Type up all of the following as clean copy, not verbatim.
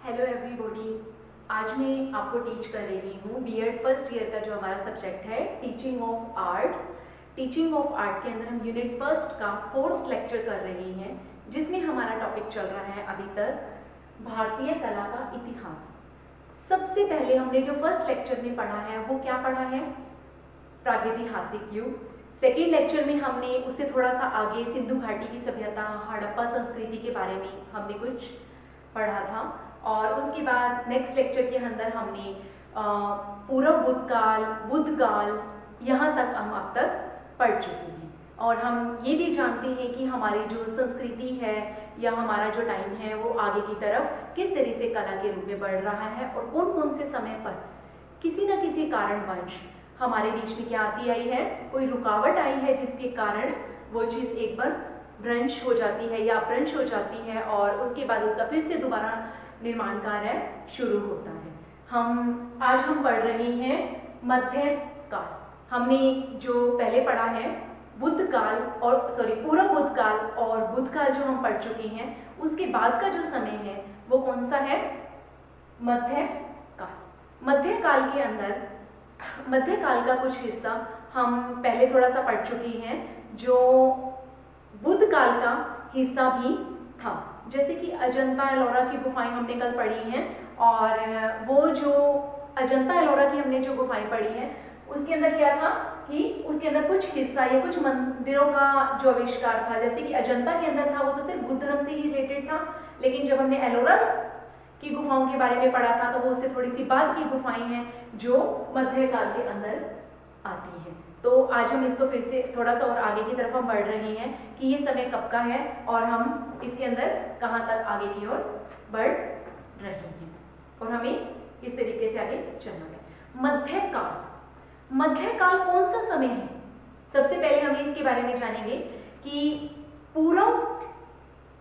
Hello everybody. आज मैं आपको टीच कर रही हूँ बीएड फर्स्ट ईयर का जो हमारा सब्जेक्ट है teaching of arts. Teaching of art के अंदर हम यूनिट फर्स्ट का 4th लेक्चर कर रही हैं, जिसमें हमारा टॉपिक चल रहा है अभी तक भारतीय कला का इतिहास। सबसे पहले हमने जो फर्स्ट लेक्चर में पढ़ा है वो क्या पढ़ा है? प्रागैतिहासिक युग। सेकेंड लेक्चर में हमने उससे थोड़ा सा आगे सिंधु घाटी की सभ्यता, हड़प्पा संस्कृति के बारे में हमने कुछ पढ़ा था। और उसके बाद नेक्स्ट लेक्चर के अंदर हमने पूर्व बुद्ध काल यहाँ तक हम अब तक पढ़ चुके हैं। और हम ये भी जानते हैं कि हमारी जो संस्कृति है या हमारा जो टाइम है वो आगे की तरफ किस तरह से कला के रूप में बढ़ रहा है और कौन कौन से समय पर किसी न किसी कारणवश हमारे बीच में क्या आती आई है, कोई रुकावट आई है जिसके कारण वो चीज़ एक बार भ्रंश हो जाती है या अपभ्रंश हो जाती है और उसके बाद उसका फिर से दोबारा निर्माण कार्य शुरू होता है। आज हम पढ़ रहे हैं मध्य काल। हमने जो पहले पढ़ा है पूर्व बुद्ध काल और बुद्ध काल जो हम पढ़ चुके हैं, उसके बाद का जो समय है वो कौन सा है? मध्य काल। मध्य काल के अंदर मध्य काल का कुछ हिस्सा हम पहले थोड़ा सा पढ़ चुके हैं, जो बुद्ध काल का हिस्सा भी था। जैसे कि अजंता एलोरा की गुफाएं हमने कल पढ़ी हैं, और वो जो अजंता एलोरा की हमने जो गुफाएं पढ़ी हैं उसके अंदर क्या था कि उसके अंदर कुछ हिस्सा या कुछ मंदिरों का जो आविष्कार था। जैसे कि अजंता के अंदर था वो तो सिर्फ बुद्ध धर्म से ही रिलेटेड था, लेकिन जब हमने एलोरा की गुफाओं के बारे में पढ़ा था तो वो उससे थोड़ी सी बाद की गुफाएं हैं जो मध्यकाल के अंदर आती हैं। तो आज हम इसको फिर से थोड़ा सा और आगे की तरफ हम बढ़ रहे हैं कि ये समय कब का है और हम इसके अंदर कहाँ तक आगे की ओर बढ़ रहे हैं और हमें इस तरीके से आगे चलना है। मध्यकाल कौन सा समय है? सबसे पहले हम इसके बारे में जानेंगे कि पूर्व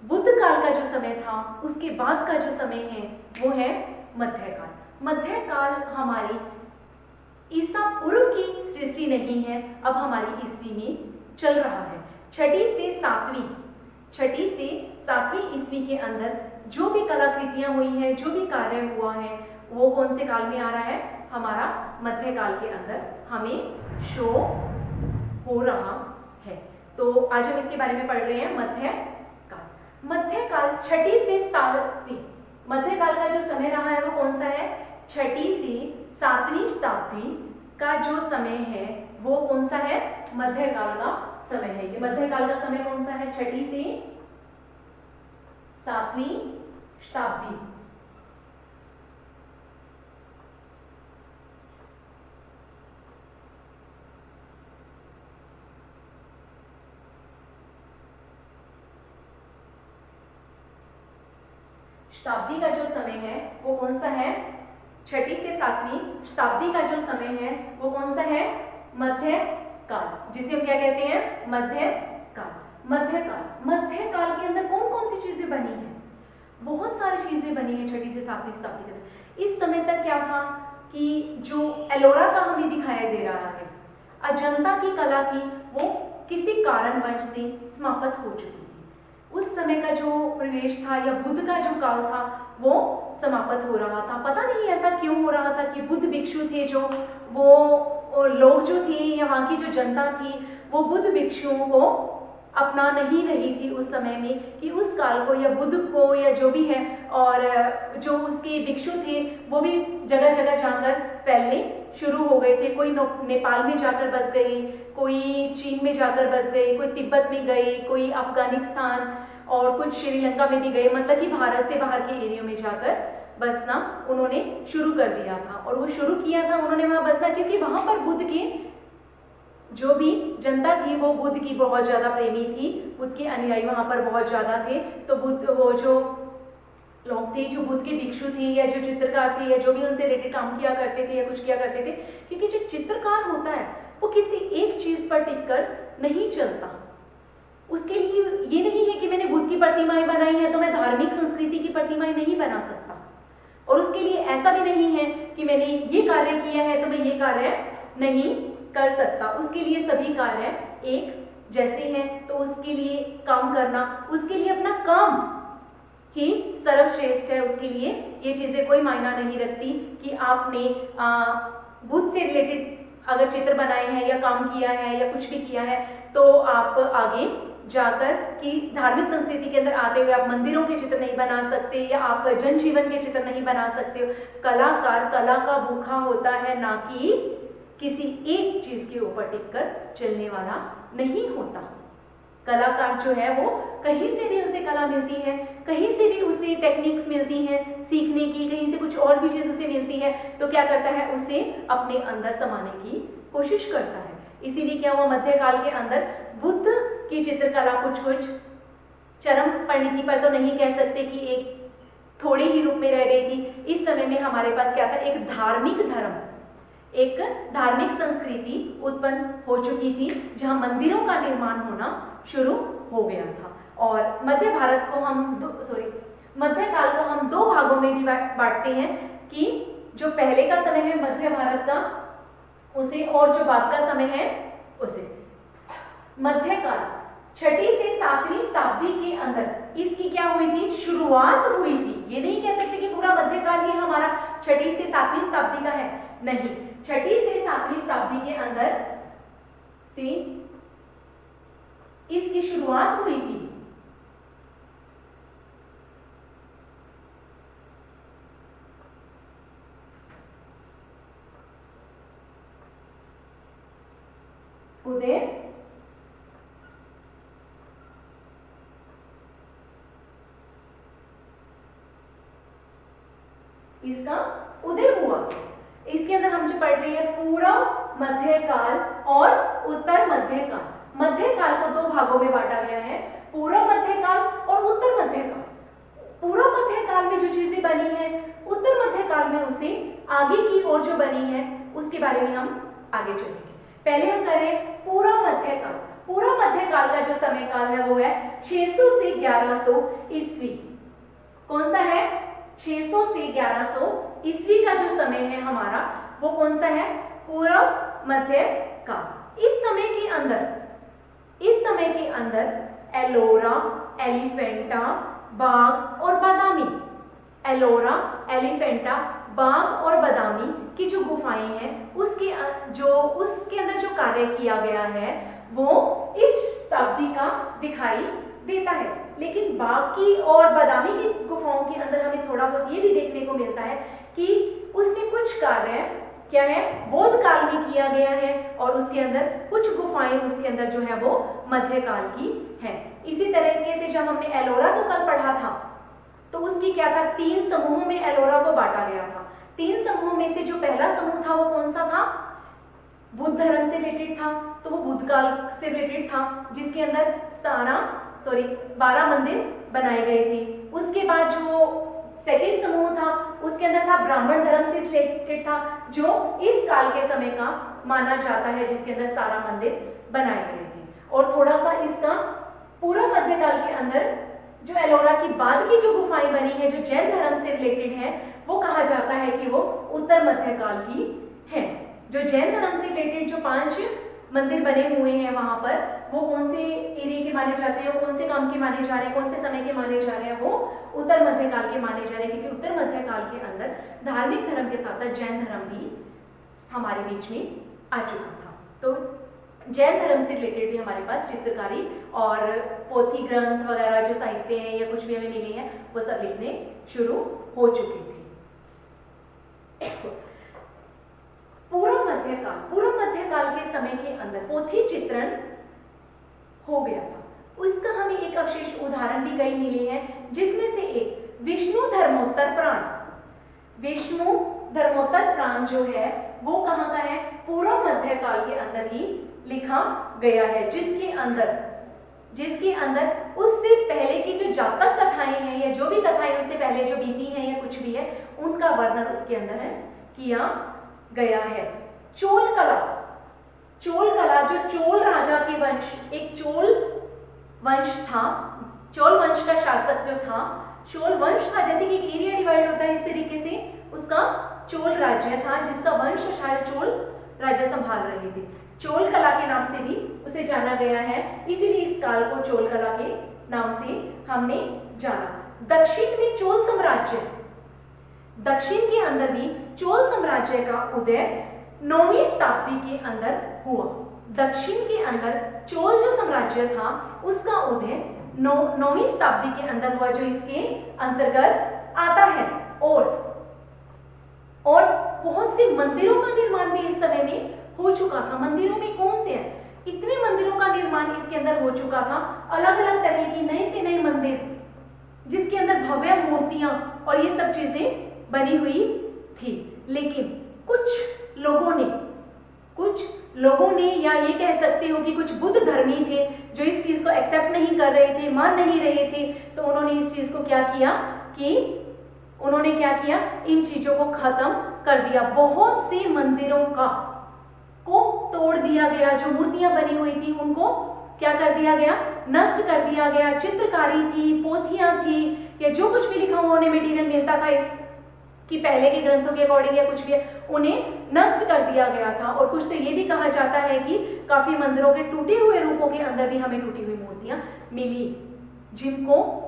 बुद्ध काल का जो समय था उसके बाद का जो समय है वो है मध्यकाल। मध्यकाल हमारी ईसा पूर्व की सृष्टि नहीं है, अब हमारी ईस्वी में चल रहा है। छठी से सातवीं ईस्वी के अंदर जो भी कलाकृतियां हुई हैं, जो भी कार्य हुआ है वो कौन से काल में आ रहा है? हमारा मध्यकाल के अंदर हमें शो हो रहा है। तो आज हम इसके बारे में पढ़ रहे हैं मध्यकाल छठी से सातवीं। मध्यकाल का जो समय रहा है वो कौन सा है? छठी से सातवीं शताब्दी का जो समय है वो कौन सा है? मध्यकाल का समय है। ये मध्यकाल का समय कौन सा है? छठी से सातवीं शताब्दी। शताब्दी का जो समय है वो कौन सा है? छठी से सातवीं शताब्दी का जो समय है वो कौन सा है? मध्यकाल, जिसे हम क्या कहते हैं? मध्यकाल के अंदर कौन कौन सी चीजें बनी है? बहुत सारी चीजें बनी है छठी से सातवीं शताब्दी के अंदर। इस समय तक क्या था कि जो एलोरा का हमें दिखाया दे रहा है, अजंता की कला थी, वो किसी कारणवश से समाप्त हो चुकी थी। उस समय का जो प्रवेश था या बुद्ध का जो काल था वो समाप्त हो रहा था। पता नहीं ऐसा क्यों हो रहा था कि बुद्ध भिक्षु थे, जो वो लोग जो थे या वहाँ की जो जनता थी वो बुद्ध भिक्षुओं को अपना नहीं रही थी उस समय में, कि उस काल को या बुद्ध को या जो भी है, और जो उसके भिक्षु थे वो भी जगह जगह जाकर फैलने शुरू हो गए थे। कोई नेपाल में जाकर बस गए, कोई चीन में जाकर बस गए, कोई तिब्बत में गए, कोई अफगानिस्तान और कुछ श्रीलंका में भी गए। मतलब कि भारत से बाहर के एरिया में जाकर बसना उन्होंने शुरू कर दिया था। और वो शुरू किया था उन्होंने वहां बसना क्योंकि वहां पर बुद्ध के जो भी जनता थी वो बुद्ध की बहुत ज्यादा प्रेमी थी, बुद्ध के अनुयायी वहां पर बहुत ज्यादा थे। तो बुद्ध वो जो लोग थे जो बुद्ध के भिक्षु थे या जो चित्रकार थे या जो भी उनसे रिलेटेड काम किया करते थे या कुछ किया करते थे, क्योंकि जो चित्रकार होता है वो किसी एक चीज पर टिककर नहीं चलता। उसके लिए ये नहीं है कि मैंने बुद्ध की प्रतिमाएं बनाई है तो मैं धार्मिक संस्कृति की प्रतिमाएं नहीं बना सकता, और उसके लिए ऐसा भी नहीं है कि मैंने ये कार्य किया है तो मैं ये कार्य नहीं कर सकता। उसके लिए सभी कार्य एक जैसे हैं, तो उसके लिए काम करना, उसके लिए अपना काम ही सर्वश्रेष्ठ है, उसके लिए ये चीजें कोई मायना नहीं रखती कि आपने बुद्ध से रिलेटेड अगर चित्र बनाए हैं या काम किया है या कुछ भी किया है तो आप आगे जाकर कि धार्मिक संस्कृति के अंदर आते हुए आप मंदिरों के चित्र नहीं बना सकते या आप जनजीवन के चित्र नहीं बना सकते। कलाकार कला का भूखा होता है, ना कि किसी एक चीज के ऊपर टिककर चलने वाला नहीं होता। कलाकार जो है वो कहीं से भी उसे कला मिलती है, कहीं से भी उसे टेक्निक्स मिलती हैं सीखने की, कहीं से कुछ और भी चीज उसे मिलती है तो क्या करता है, उसे अपने अंदर समाने की कोशिश करता है। इसीलिए क्या हुआ, मध्यकाल के अंदर बुद्ध की चित्रकला कुछ चरम परिणति पर तो नहीं कह सकते कि एक थोड़े ही रूप में रह गई थी। इस समय में हमारे पास क्या था, एक धार्मिक धर्म, एक धार्मिक संस्कृति उत्पन्न हो चुकी थी जहां मंदिरों का निर्माण होना शुरू हो गया था। और मध्यकाल को हम दो भागों में भी बांटते हैं कि जो पहले का समय है मध्य भारत का उसे, और जो बाद का समय है उसे। मध्यकाल 6ठी से 7वीं शताब्दी के अंदर इसकी क्या हुई थी, शुरुआत हुई थी। ये नहीं कह सकते कि पूरा मध्यकाल ही हमारा 6ठी से 7वीं शताब्दी का है, नहीं, 6ठी से 7वीं शताब्दी के अंदर से इसकी शुरुआत हुई थी। उदय इसका उदय हुआ। इसके अंदर हम जो पढ़ रहे हैं पूर्व मध्यकाल और उत्तर मध्यकाल। मध्यकाल को दो भागों में बांटा गया है, पूर्व मध्यकाल और उत्तर मध्यकाल। पूर्व मध्यकाल में जो चीजें बनी हैं, उत्तर मध्यकाल में उसे आगे की ओर जो बनी है उसके बारे में हम आगे चलेंगे। पहले हम करें पूर्व मध्यकाल। पूर्व मध्यकाल का जो समय काल है वो है 600 से 1100 ईस्वी। कौन सा है, 600 से 1100 ईस्वी का जो समय है हमारा वो कौन सा है, पूर्व मध्यकाल। इस समय के अंदर एलोरा, एलिफेंटा, बाघ और बादामी, एलोरा, एलिफेंटा, बाघ और बादामी की जो गुफाएं हैं उसके अंदर जो कार्य किया गया है वो इस शताब्दी का दिखाई देता है। लेकिन बाघ की और बादामी की गुफाओं के अंदर हमें थोड़ा बहुत ये भी देखने को मिलता है कि उसमें कुछ कार्य क्या है, बौद्ध काल में किया गया है और उसके अंदर कुछ गुफाएं उसके अंदर जो है वो मध्यकाल की हैं। इसी तरीके से जब हमने एलोरा को कल पढ़ा था तो उसकी क्या था, 3 समूहों में एलोरा को बांटा गया था। 3 समूहों में से जो पहला समूह था वो कौन सा था, बुद्ध धर्म से रिलेटेड था, तो वो बुद्ध काल से रिलेटेड था जिसके अंदर 12 मंदिर बनाए गए थे। उसके बाद जो सेकेंड समूह था उसके अंदर था ब्राह्मण धर्म से रिलेटेड था जो इस काल के समय का माना जाता है, जिसके अंदर 17 मंदिर बनाए गए थे। और थोड़ा सा इसका पूर्व मध्यकाल के अंदर जो एलोरा की बाद की जो गुफाएं बनी है जो जैन धर्म से रिलेटेड है वो कहा जाता है कि वो उत्तर मध्यकाल की है। जो जैन धर्म से रिलेटेड जो 5 मंदिर बने हुए हैं वहां पर वो कौन से एरिया के माने जाते हैं, कौन से काम के माने जा रहे हैं, कौन से समय के माने जा रहे हैं, वो उत्तर मध्यकाल के माने जा रहे हैं। क्योंकि उत्तर मध्यकाल के अंदर धार्मिक धर्म के साथ साथ जैन धर्म भी हमारे बीच में आ चुका था। तो जैन धर्म से रिलेटेड भी हमारे पास चित्रकारी और पोथी ग्रंथ वगैरह जो साहित्य हैं या कुछ भी हमें मिले हैं वो सब लिखने शुरू हो चुके थे। पूर्व मध्यकाल के समय के अंदर पोथी चित्रण हो गया था। उसका हमें एक अवशेष उदाहरण भी कई मिले हैं जिसमें से एक विष्णु धर्मोत्तर पुराण। विष्णु धर्मोत्तर पुराण जो है वो कहाँ का है, पूर्व मध्यकाल के अंदर ही लिखा गया है, जिसके अंदर उससे पहले की जो जातक कथाएं हैं या जो भी कथाएं उससे पहले जो बीती हैं या कुछ भी है उनका वर्णन उसके अंदर है किया गया है। चोल कला जो चोल राजा के वंश, एक चोल वंश था, चोल वंश का शासक जो था, चोल वंश था, जैसे कि एक एरिया डिवाइड होता है इस तरीके से उसका चोल राज्य था जिसका वंश शायद चोल राज्य संभाल रहे थे। चोल कला के नाम से भी उसे जाना गया है, इसीलिए इस काल को चोल कला के नाम से हमने जाना। दक्षिण में चोल साम्राज्य, दक्षिण के अंदर भी चोल साम्राज्य का उदय 9वीं शताब्दी के अंदर हुआ। दक्षिण के अंदर चोल जो साम्राज्य था उसका उदय 9वीं शताब्दी के अंदर हुआ, जो इसके अंतर्गत आता है। और बहुत से मंदिरों का निर्माण भी इस समय में हो चुका था। मंदिरों में कौन से हैं? इतने मंदिरों का निर्माण इसके अंदर हो चुका था, अलग अलग तरह की नए से नए मंदिर, जिसके अंदर भव्य मूर्तियां और ये सब चीजें बनी हुई थी। लेकिन कुछ लोगों ने या ये कह सकते हो कि कुछ बुद्ध धर्मी थे जो इस चीज को एक्सेप्ट नहीं कर रहे थे, मान नहीं रहे थे, तो उन्होंने इस चीज को क्या किया कि उन्होंने क्या किया, इन चीजों को खत्म कर दिया। बहुत से मंदिरों को तोड़ दिया गया, जो मूर्तियां बनी हुई थी उनको क्या कर दिया गया, नष्ट कर दिया गया। चित्रकारी थी, पोथियां थी, या जो कुछ भी लिखा हुआ उन्हें मटेरियल मिलता था इस कि पहले के ग्रंथों के अकॉर्डिंग या कुछ भी, उन्हें नष्ट कर दिया गया था। और कुछ तो ये भी कहा जाता है कि काफी मंदिरों के टूटे हुए रूपों के अंदर भी हमें टूटी हुई मूर्तियां मिली, जिनको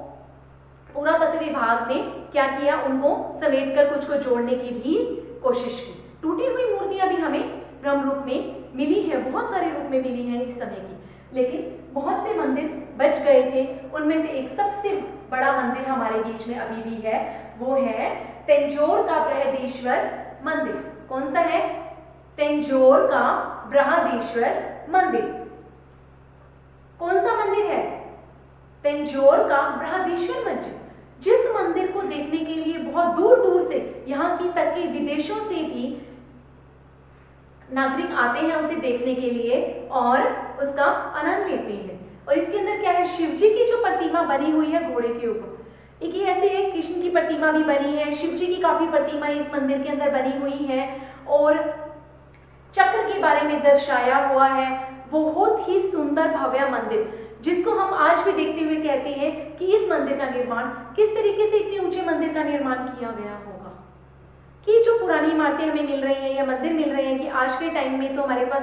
पुरातत्व विभाग ने क्या किया, उनको समेटकर कुछ को जोड़ने की भी कोशिश की। टूटी हुई मूर्तियां भी हमें ब्रह्म रूप में मिली है, बहुत सारे रूप में मिली है इस समय की, लेकिन बहुत से मंदिर बच गए थे। उनमें से एक सबसे बड़ा मंदिर हमारे बीच में अभी भी है, वो है तंजौर का बृहदीश्वर मंदिर। कौन सा है? तंजौर का बृहदीश्वर मंदिर। कौन सा मंदिर है? तंजौर का बृहदीश्वर मंदिर। जिस मंदिर को देखने के लिए बहुत दूर दूर से, यहाँ की तक कि विदेशों से भी नागरिक आते हैं उसे देखने के लिए और उसका आनंद लेते हैं। और इसके अंदर क्या है, शिव जी की जो प्रतिमा बनी हुई है घोड़े के ऊपर, एक ही ऐसे एक कृष्ण की प्रतिमा भी बनी है, शिव जी की काफी प्रतिमा इस मंदिर के अंदर बनी हुई है, और चक्र के बारे में दर्शाया हुआ है। बहुत ही सुंदर भव्य मंदिर, जिसको हम आज भी देखते हुए कहते हैं कि इस मंदिर का निर्माण किस तरीके से, इतने ऊंचे मंदिर का निर्माण किया गया होगा। कि जो पुरानी इमारतें हमें मिल रही हैं या मंदिर मिल रहे हैं, कि आज के टाइम में तो हमारे पास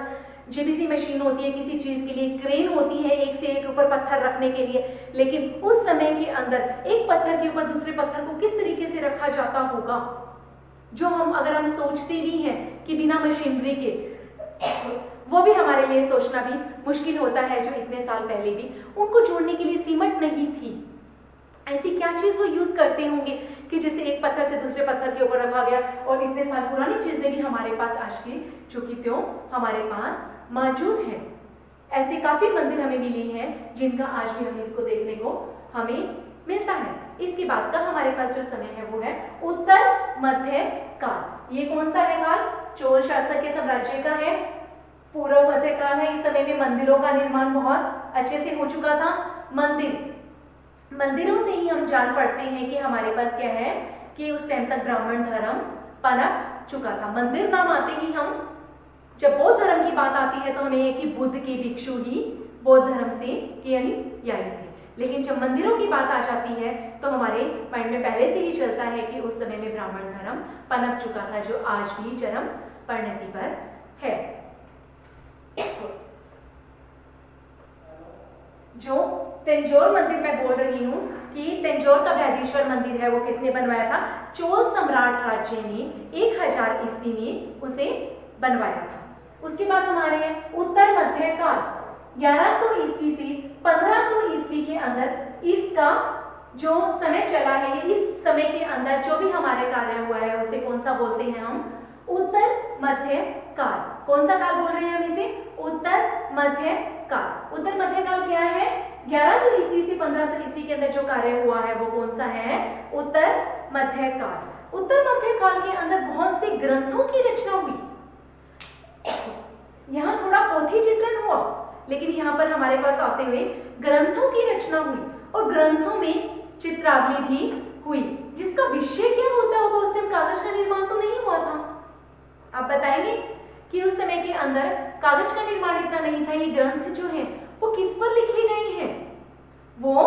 जेबीसी मशीन होती है, किसी चीज के लिए क्रेन होती है एक से एक ऊपर पत्थर रखने के लिए, लेकिन उस समय के अंदर एक पत्थर के ऊपर दूसरे पत्थर को किस तरीके से रखा जाता होगा, जो अगर हम सोचते भी हैं कि बिना मशीनरी के, वो भी हमारे लिए सोचना भी मुश्किल होता है। जो इतने साल पहले भी उनको जोड़ने के लिए सीमेंट नहीं थी, ऐसी क्या चीज वो यूज करते होंगे कि जैसे एक पत्थर से दूसरे पत्थर के ऊपर रखा गया। और इतने साल पुरानी चीजें भी हमारे पास आज की चूंकि त्यों हमारे पास मौजूद है। ऐसे काफी मंदिर हमें मिले हैं जिनका आज भी हमें इसको देखने को हमें मिलता है। इसके बाद का हमारे पास जो समय है वो है उत्तर मध्य काल। ये कौन सा है काल? चोल शासक के साम्राज्य का है। पूर्व मध्य काल है। इस समय में मंदिरों का निर्माण बहुत अच्छे से हो चुका था। मंदिरों से ही हम जान पड़ते हैं कि हमारे पास क्या है कि उस टाइम तक ब्राह्मण धर्म पनप चुका था। मंदिर नाम आते ही हम, जब बौद्ध धर्म की बात आती है तो हमें ये कि बुद्ध के भिक्षु ही बौद्ध धर्म से यानी आए थे, लेकिन जब मंदिरों की बात आ जाती है तो हमारे माइंड में पहले से ही चलता है कि उस समय में ब्राह्मण धर्म पनप चुका था, जो आज भी चरम परिणति पर है। जो तंजौर मंदिर मैं बोल रही हूँ कि तंजौर का बृहदीश्वर मंदिर है, वो किसने बनवाया था? चोल सम्राट राज्य ने 1000 ईस्वी में उसे बनवाया था। उसके बाद हमारे उत्तर मध्य काल 1100 ईस्वी से 1500 ईस्वी के अंदर इसका जो समय चला है, इस समय के अंदर जो भी हमारे कार्य हुआ है उसे कौन सा बोलते हैं हम? उत्तर मध्य काल। कौन सा काल बोल रहे हैं हम इसे? उत्तर मध्य काल। उत्तर मध्य काल क्या है? 1100 ईस्वी से 1500 ईस्वी के अंदर जो कार्य हुआ है वो कौन सा है? उत्तर मध्य काल। उत्तर मध्य काल के अंदर बहुत से ग्रंथों की रचना हुई। यहाँ थोड़ा पोथी चित्रण हुआ, लेकिन यहाँ पर हमारे पास आते हुए ग्रंथों की रचना हुई और ग्रंथों में चित्रावली भी हुई, जिसका विषय क्या होता होगा? उस टाइम कागज का निर्माण तो नहीं हुआ था। आप बताएंगे कि उस समय के अंदर कागज का निर्माण इतना नहीं था। ये ग्रंथ जो है वो किस पर लिखे गए हैं? वो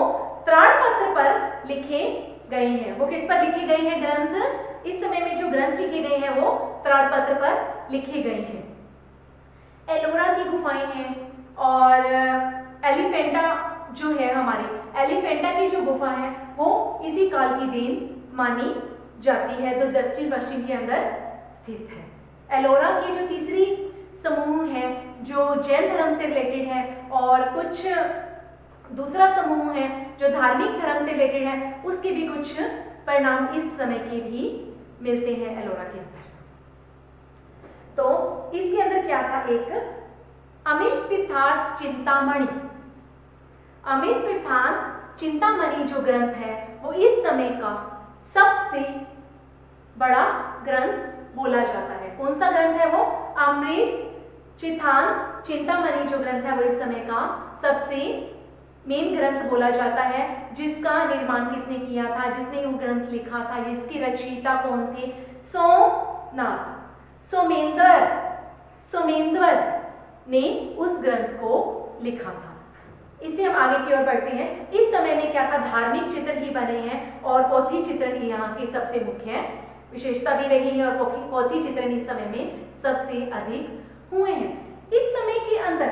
ताड़पत्र पर लिखे गए हैं। वो किस पर लिखे गए हैं ग्रंथ? इस समय में जो ग्रंथ लिखे गए हैं वो ताड़पत्र पर लिखे गए हैं। एलोरा की गुफाएं हैं और एलिफेंटा जो है, हमारी एलिफेंटा की जो गुफा है वो इसी काल की देन मानी जाती है, जो दक्षिण पश्चिम के अंदर स्थित है। एलोरा की जो तीसरी समूह है जो जैन धर्म से रिलेटेड है और कुछ दूसरा समूह है जो धार्मिक धर्म से रिलेटेड है, उसके भी कुछ परिणाम इस समय के भी मिलते हैं एलोरा के अंदर। तो इसके अंदर क्या था, एक अमित तीर्थार्थ चिंतामणि, अमित तीर्थार्थ चिंतामणि जो ग्रंथ है वो इस समय का सबसे बड़ा ग्रंथ बोला जाता है। कौन सा ग्रंथ है वो? अमृत चिंतामणि चिंतामणि जो ग्रंथ है वो इस समय का सबसे मेन ग्रंथ बोला जाता है, जिसका निर्माण किसने किया था, जिसने वो ग्रंथ लिखा था, जिसके रचयिता कौन थे? सोमेंद्र ने उस ग्रंथ को लिखा था। इसे हम आगे की ओर बढ़ते हैं। इस समय में क्या था, धार्मिक चित्र ही बने हैं और पोथी चित्रण यहाँ की सबसे मुख्य विशेषता भी रही है और पोथी चित्रण इस समय में सबसे अधिक हुए हैं। इस समय के अंदर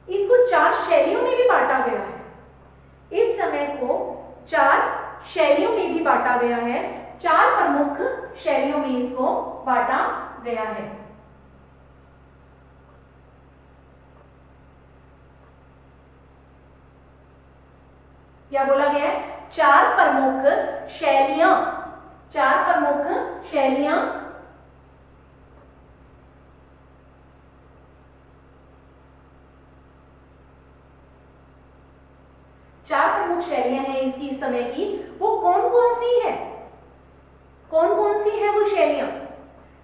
इनको 4 शैलियों में भी बांटा गया है। इस समय को 4 शैलियों में भी बांटा गया है, 4 प्रमुख शैलियों में इसको बांटा गया है। क्या बोला गया है? 4 प्रमुख शैलियां, 4 प्रमुख शैलियां हैं इसकी इस समय की। वो कौन कौन सी है? कौन कौन सी है वो शैलियां?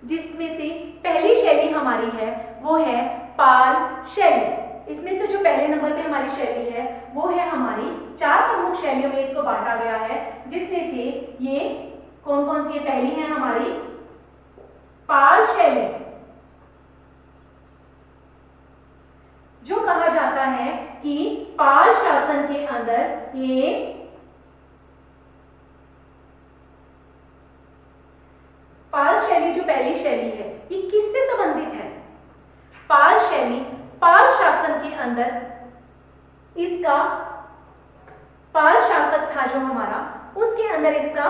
जिसमें से पहली शैली हमारी है वो है पाल शैली। इसमें से जो पहले नंबर पे हमारी शैली है वो है हमारी 4 प्रमुख शैलियों में इसको बांटा गया है, जिसमें से ये कौन कौन सी है? पहली है हमारी पाल शैली, जो कहा जाता है कि पाल शासन के अंदर ये पाल शैली जो पहली शैली है ये किससे संबंधित है? पाल शैली पाल शासन के अंदर इसका पाल शासक था जो हमारा, उसके अंदर इसका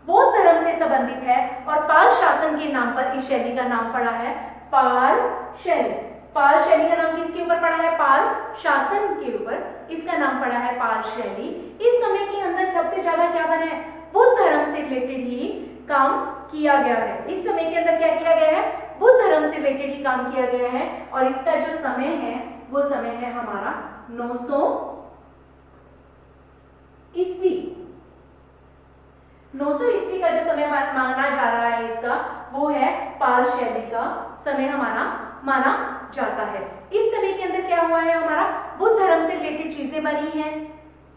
बौद्ध धर्म से संबंधित है और पाल शासन के नाम पर इस शैली का नाम पड़ा है पाल शैली। पाल शैली का नाम किसके ऊपर पड़ा है? पाल शासन के ऊपर इसका नाम पड़ा है पाल शैली। इस समय के अंदर सबसे ज्यादा क्या बना है? बुद्ध धर्म से रिलेटेड ही काम किया गया है। इस समय के अंदर क्या किया गया है? बुद्ध धर्म से रिलेटेड ही काम किया गया है और इसका जो समय है वो समय है हमारा 900 ईस्वी। 900 ईस्वी का जो समय माना जा रहा है इसका, वो है पाल शैली का समय हमारा माना जाता है। इस समय के अंदर क्या हुआ है? हमारा बुद्ध धर्म से रिलेटेड चीजें बनी हैं।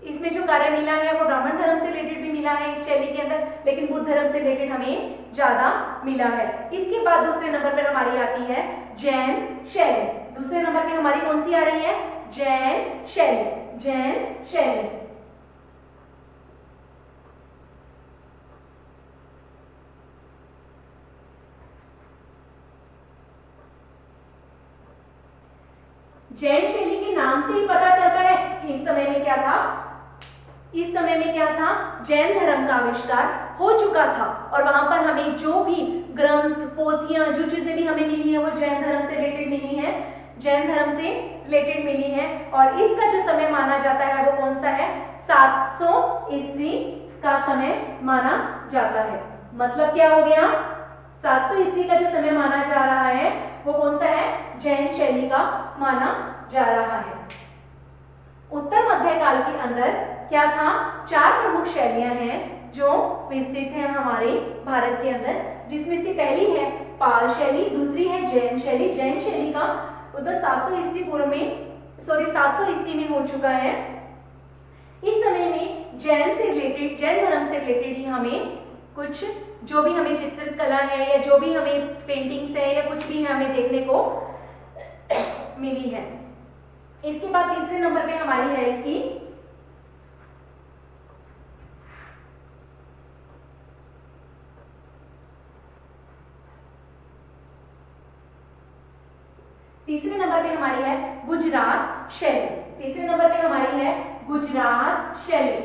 इसमें जो कार्य मिला है वो ब्राह्मण धर्म से रिलेटेड भी मिला है इस शैली के अंदर, लेकिन बुद्ध धर्म से रिलेटेड हमें ज्यादा मिला है। इसके बाद दूसरे नंबर पर हमारी आती है जैन शैली। दूसरे नंबर पे हमारी कौन सी आ रही है? जैन शैली। जैन शैली जैन शैली के नाम से ही पता चलता है कि इस समय में क्या था? इस समय में क्या था? जैन धर्म का आविष्कार हो चुका था और वहां पर हमें जो भी ग्रंथ पोथियां जो चीजें भी हमें मिली है वो जैन धर्म से रिलेटेड मिली है, जैन धर्म से रिलेटेड मिली है। और इसका जो समय माना जाता है वो कौन सा है? 700 ईस्वी का समय माना जाता है। मतलब क्या हो गया? 700 ईस्वी का जो समय माना जा रहा है वो कौन सा है? जैन शैली का माना जा रहा है। उत्तर मध्यकाल के अंदर क्या था? 4 प्रमुख शैलियां हैं जो विस्तृत हैं हमारे भारत के अंदर, जिसमें से पहली है पाल शैली, दूसरी है जैन शैली। जैन शैली का उधर 700 ईस्वी पूर्व में 700 ईस्वी में हो चुका है। इस समय में जैन से रिलेटेड, जैन धर्म से रिलेटेड ही हमें कुछ जो भी हमें चित्रकला है या जो भी हमें पेंटिंग्स है या कुछ भी हमें देखने को मिली है। इसके बाद तीसरे नंबर पे हमारी है इसकी तीसरे नंबर पे हमारी है गुजरात शैली। तीसरे नंबर पे हमारी है गुजरात शैली।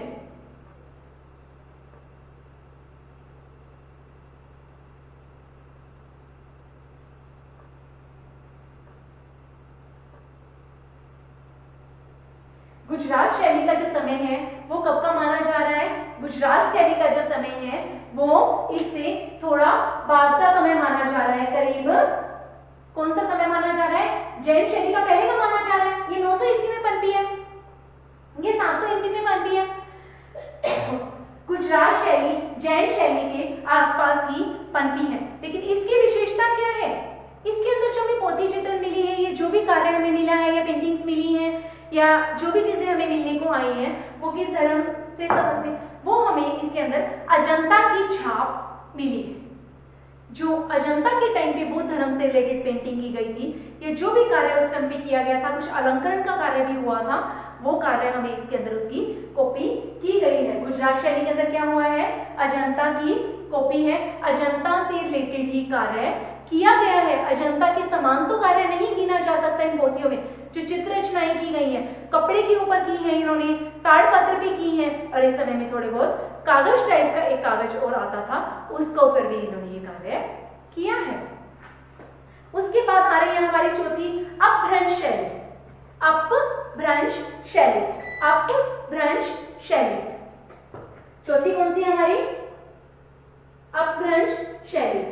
गुजरात शैली का जो समय है वो कब का माना जा रहा है? गुजरात शैली का जो समय है वो इससे थोड़ा बाद का समय माना जा रहा है। करीब कौन सा समय माना जा रहा है? जैन शैली का पहले का माना जा रहा है। ये 900 ईस्वी में पनपी है, ये 700 ईस्वी में पनपी है। गुजरात शैली जैन शैली के आसपास ही पनपी है। लेकिन इसकी विशेषता क्या है? इसके अंदर जो हमें पोथी चित्रण मिली है, ये जो भी कार्य हमें मिला है या पेंटिंग्स मिली हैं या जो भी चीजें हमें मिलने को आई हैं वो किस धर्म से संबंधित, वो हमें इसके अंदर अजंता की छाप मिली है। जो अजंता के टाइम पे बुद्ध धर्म से रिलेटेड पेंटिंग की गई थी, ये जो भी कार्य उस टाइम पे किया गया था, कुछ अलंकरण का कार्य भी हुआ था, वो कार्य हमें इसके अंदर उसकी कॉपी की गई है। गुजरात शैली के अंदर क्या हुआ है? अजंता की कॉपी है, अजंता से रिलेटेड ही कार्य किया गया है। अजंता के समान तो कार्य नहीं गिना जा सकता इन पोथियों में। जो चित्र रचनाएं की गई हैं, कपड़े के ऊपर की है इन्होंने, ताड़पत्र पे की है, और इस समय में थोड़े बहुत कागज टाइप का एक कागज और आता था, उसके ऊपर भी इन्होंने ये कार्य किया है। उसके बाद आ रही है हमारी चौथी अपभ्रंश शैली। अपभ्रंश शैली, अपभ्रंश शैली चौथी कौन सी है हमारी? अपभ्रंश शैली।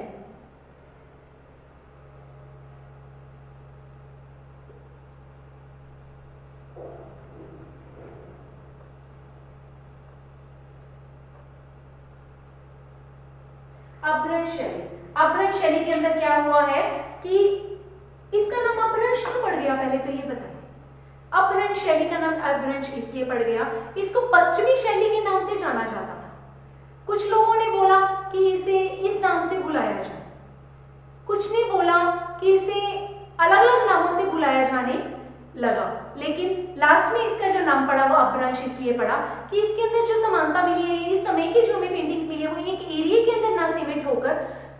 अपभ्रंश शैली, अपभ्रंश शैली के अंदर क्या हुआ है कि इसका नाम अपभ्रंश क्यों पड़ गया, पहले तो ये बताइए। अपभ्रंश शैली का नाम अपभ्रंश इसलिए पड़ गया, इसको पश्चिमी शैली के नाम से जाना जाता था। कुछ लोगों ने बोला कि इसे इस नाम से बुलाया जाए, कुछ ने बोला कि इसे अलग अलग नामों से बुलाया जाने लगा, लेकिन लास्ट में इसका जो नाम पड़ा वो अपभ्रंश इसलिए पड़ा कि इसके अंदर जो समानता मिली है, इस समय की जो हमें पेंटिंग्स मिली है वो एक एरिया के अंदर ना सीमित होकर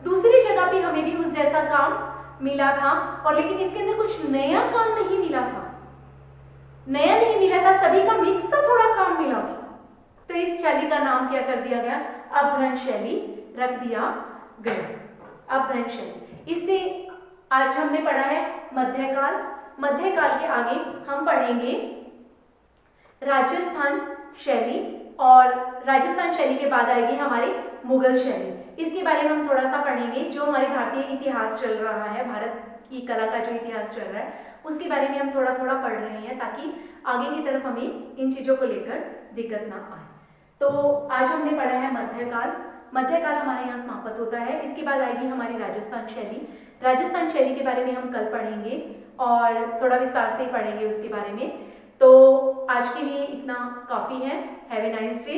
दूसरी जगह पे हमें भी उस जैसा काम मिला था, और लेकिन इसके अंदर कुछ नया काम नहीं मिला था, नया नहीं मिला था, सभी का मिक्स सा थोड़ा काम मिला था। तो इस शैली का नाम क्या कर दिया गया? अपभ्रंश शैली रख दिया गया। अपभ्रंश शैली। इससे आज हमने पढ़ा है मध्यकाल। मध्यकाल के आगे हम पढ़ेंगे राजस्थान शैली, और राजस्थान शैली के बाद आएगी हमारी मुगल शैली। इसके बारे में हम थोड़ा सा पढ़ेंगे। जो हमारे भारतीय इतिहास चल रहा है, भारत की कला का जो इतिहास चल रहा है, उसके बारे में हम थोड़ा थोड़ा पढ़ रहे हैं ताकि आगे की तरफ हमें इन चीजों को लेकर दिक्कत ना आए। तो आज हमने पढ़ा है मध्यकाल। मध्यकाल हमारे यहाँ समाप्त होता है। इसके बाद आएगी हमारी राजस्थान शैली। राजस्थान शैली के बारे में हम कल पढ़ेंगे और थोड़ा विस्तार से पढ़ेंगे उसके बारे में। तो आज के लिए इतना काफी है। Have a nice day.